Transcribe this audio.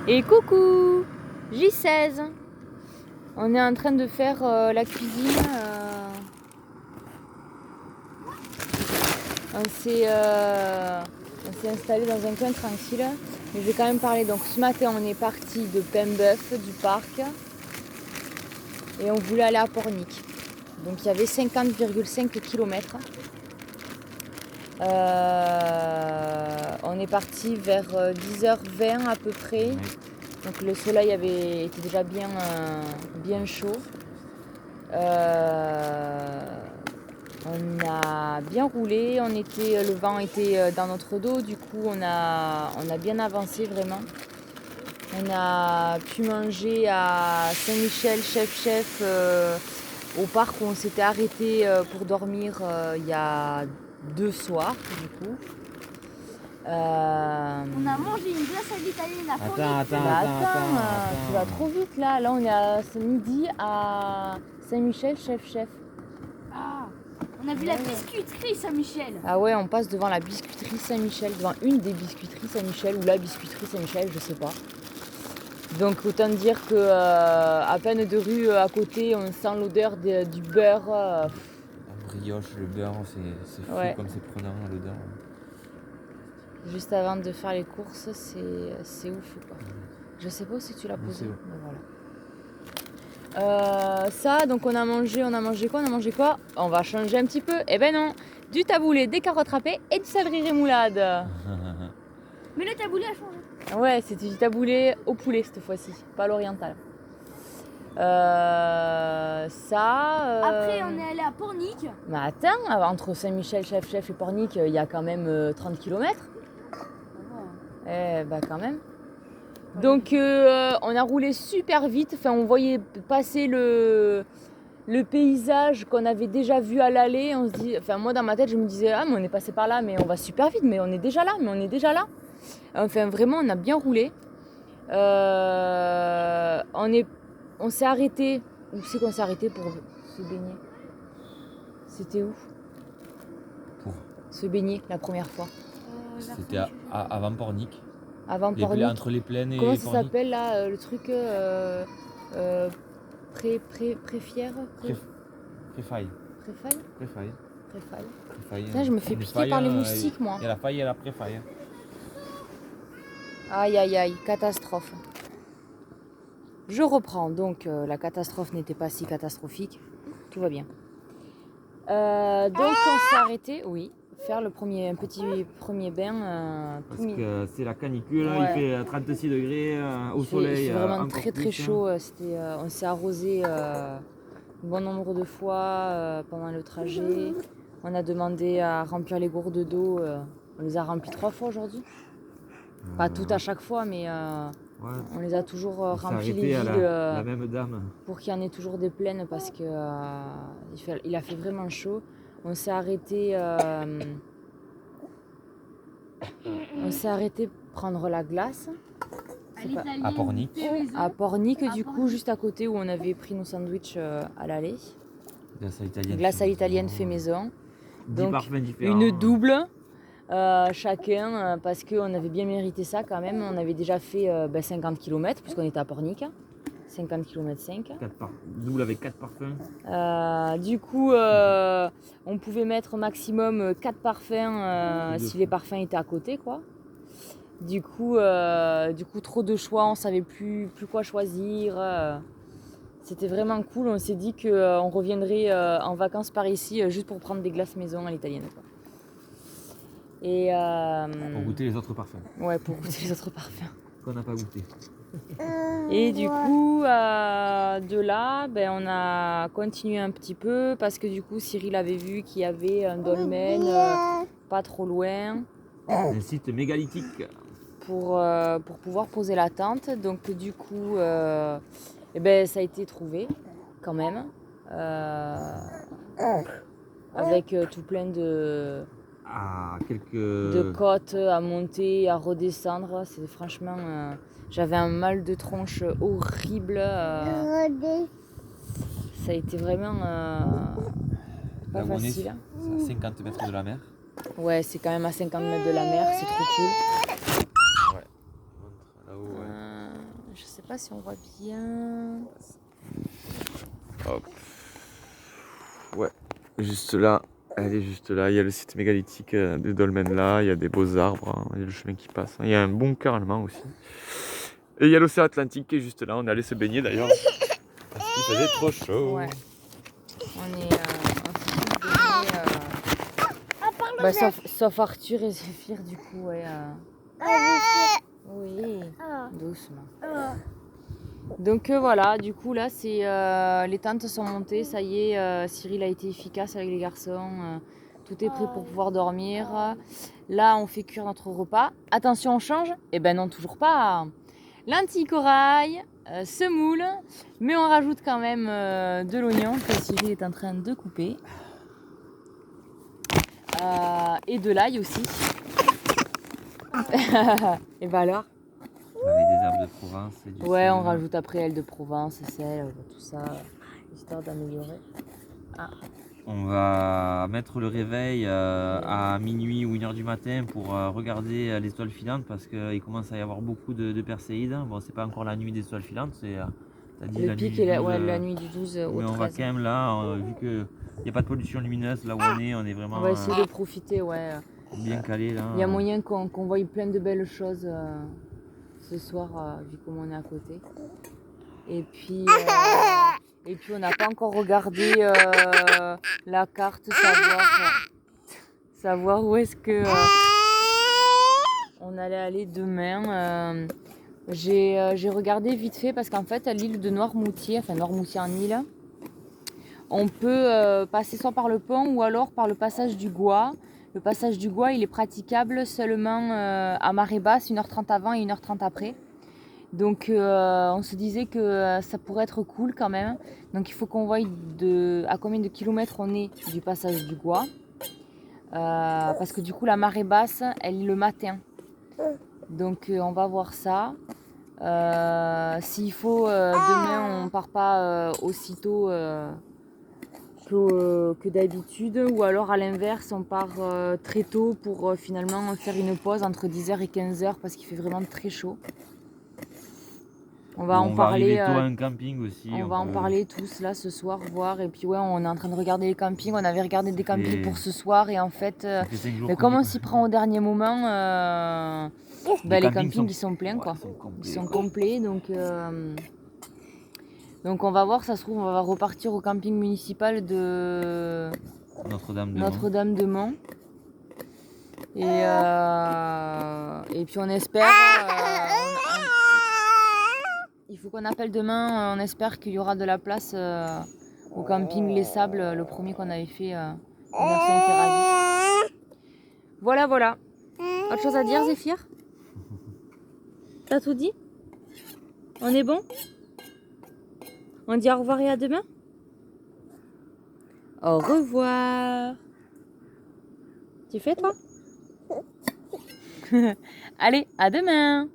Et coucou, J16. On est en train de faire la cuisine. On s'est installé dans un coin tranquille. Mais je vais quand même parler. Donc ce matin, on est parti de Pembeuf, du parc. Et on voulait aller à Pornic. Donc il y avait 50,5 km. On est parti vers 10h20 à peu près. Donc le soleil était déjà bien chaud. On a bien roulé, le vent était dans notre dos, du coup on a bien avancé vraiment. On a pu manger à Saint-Michel, chef, au parc où on s'était arrêté pour dormir il y a 2 soirs du coup. On a mangé une glace à l'italienne à Pornic. Attends, tu vas trop vite là. Là on est à ce midi à Saint-Michel, chef. Ah, on a vu la biscuiterie Saint-Michel. Ah ouais, on passe devant la biscuiterie Saint-Michel, devant une des biscuiteries Saint-Michel ou la biscuiterie Saint-Michel, je sais pas. Donc autant dire que à peine de rue à côté, on sent l'odeur du beurre. La brioche, le beurre, c'est fou Ouais. comme c'est prenant l'odeur. Juste avant de faire les courses, c'est ouf quoi. Je sais pas si tu l'as posé. Mais voilà. Ça, donc on a mangé quoi? On va changer un petit peu. Eh ben non, du taboulé, des carottes râpées et du céleri rémoulade. Mais le taboulé a changé. Ouais, c'était du taboulé au poulet cette fois-ci, pas à l'oriental. Après, on est allé à Pornic. Mais attends, entre Saint-Michel, chef et Pornic, il y a quand même 30 km. Eh bah quand même. Donc on a roulé super vite, enfin on voyait passer le paysage qu'on avait déjà vu à l'aller. On se dit, enfin moi dans ma tête je me disais ah mais on est passé par là, mais on va super vite, mais on est déjà là. Enfin vraiment on a bien roulé. On s'est arrêté. Où c'est qu'on s'est arrêté pour se baigner? C'était où? Pour se baigner la première fois. C'était avant Pornic. Avant Pornic. Entre les plaines et comment Pornic. ça s'appelle là le truc Préfière Préfaille. Préfaille. Putain, je me fais piquer par les moustiques moi. Il y a la faille et la préfaille. Aïe, catastrophe. Je reprends, donc la catastrophe n'était pas si catastrophique. Tout va bien. Donc on s'est arrêté, oui, faire un petit premier bain. Parce que c'est la canicule, ouais. Il fait 36 degrés au soleil. Il fait vraiment très plus, chaud. On s'est arrosé un bon nombre de fois pendant le trajet. On a demandé à remplir les gourdes d'eau. On les a remplies 3 fois aujourd'hui. Pas toutes à chaque fois, mais on les a toujours remplies les vides. La même dame. Pour qu'il y en ait toujours des pleines parce que il a fait vraiment chaud. On s'est arrêté prendre la glace. À Pornic. À Pornic, du coup, juste à côté où on avait pris nos sandwichs à l'aller. Glace à l'italienne fait maison. Donc une double chacun parce qu'on avait bien mérité ça quand même. On avait déjà fait 50 km puisqu'on était à Pornic. 50 km 5. Double avec 4 parfums. Du coup, on pouvait mettre au maximum 4 parfums si les parfums étaient à côté, quoi. Du coup, trop de choix, on savait plus quoi choisir. C'était vraiment cool. On s'est dit qu'on reviendrait en vacances par ici juste pour prendre des glaces maison à l'italienne, quoi. Et pour goûter les autres parfums. Ouais, pour goûter les autres parfums. Qu'on n'a pas goûté. Et du coup, de là, on a continué un petit peu parce que du coup, Cyril avait vu qu'il y avait un dolmen pas trop loin. Un site mégalithique. Pour pouvoir poser la tente. Donc du coup, ça a été trouvé quand même. Avec tout plein de côtes à monter, à redescendre. C'est franchement... j'avais un mal de tronche horrible. Ça a été vraiment pas facile. C'est à 50 mètres de la mer. Ouais, c'est quand même à 50 mètres de la mer, c'est trop cool. Ouais. Là-haut, ouais. Je sais pas si on voit bien. Hop. Ouais, juste là. Elle est juste là. Il y a le site mégalithique de Dolmen là. Il y a des beaux arbres. Hein. Il y a le chemin qui passe. Il y a un bunker allemand aussi. Et il y a l'océan Atlantique qui est juste là. On est allé se baigner d'ailleurs. Parce qu'il faisait trop chaud. Ouais. On est sauf Arthur et Zéphyr du coup. Ouais, oui, doucement. Donc voilà, du coup là c'est les tentes sont montées, ça y est, Cyril a été efficace avec les garçons, tout est prêt pour pouvoir dormir. Là on fait cuire notre repas. Attention on change? Eh ben non toujours pas. Lentilles corail, semoule, mais on rajoute quand même de l'oignon que Cyril est en train de couper. Et de l'ail aussi. Et bah alors? Avec des herbes de Provence et du Ouais, sel. on rajoute après aile de Provence, sel, tout ça, histoire d'améliorer. On va mettre le réveil à minuit ou 1h du matin pour regarder l'étoile filante parce qu'il commence à y avoir beaucoup de perséides. Bon, c'est pas encore la nuit des étoiles filantes, c'est t'as dit Le la pic nuit est du 12, la nuit du 12 au mais on va 13. quand même là, vu qu'il n'y a pas de pollution lumineuse là où on est vraiment On va essayer de profiter, ouais. bien calé là. Il y a moyen qu'on voie plein de belles choses ce soir, vu comme on est à côté. Et puis on n'a pas encore regardé la carte, savoir où est-ce que on allait aller demain. J'ai regardé vite fait parce qu'en fait, à l'île de Noirmoutier, enfin Noirmoutier en île, on peut passer soit par le pont ou alors par le passage du Gois. Le passage du Gois, il est praticable seulement à marée basse, 1h30 avant et 1h30 après. Donc on se disait que ça pourrait être cool quand même. Donc il faut qu'on voie à combien de kilomètres on est du passage du Gois. Parce que du coup la marée basse, elle est le matin. Donc on va voir ça. S'il faut, demain on part pas aussitôt que d'habitude, ou alors à l'inverse on part très tôt pour finalement faire une pause entre 10h et 15h parce qu'il fait vraiment très chaud. On va en parler. Arriver tôt à un camping aussi. On va en parler tous là ce soir, voir. Et puis ouais, on est en train de regarder les campings. On avait regardé des campings pour ce soir et en fait, mais comme on s'y prend au dernier moment, les campings ils sont pleins quoi. Ils sont complets donc on va voir. Ça se trouve on va repartir au camping municipal de Notre-Dame-de-Mont. Et puis on espère. Il faut qu'on appelle demain, on espère qu'il y aura de la place au camping Les Sables, le premier qu'on avait fait, version Terravis. Voilà. Autre chose à dire, Zéphyr? T'as tout dit? On est bon? On dit au revoir et à demain? Au revoir. Tu fais toi? Allez, à demain.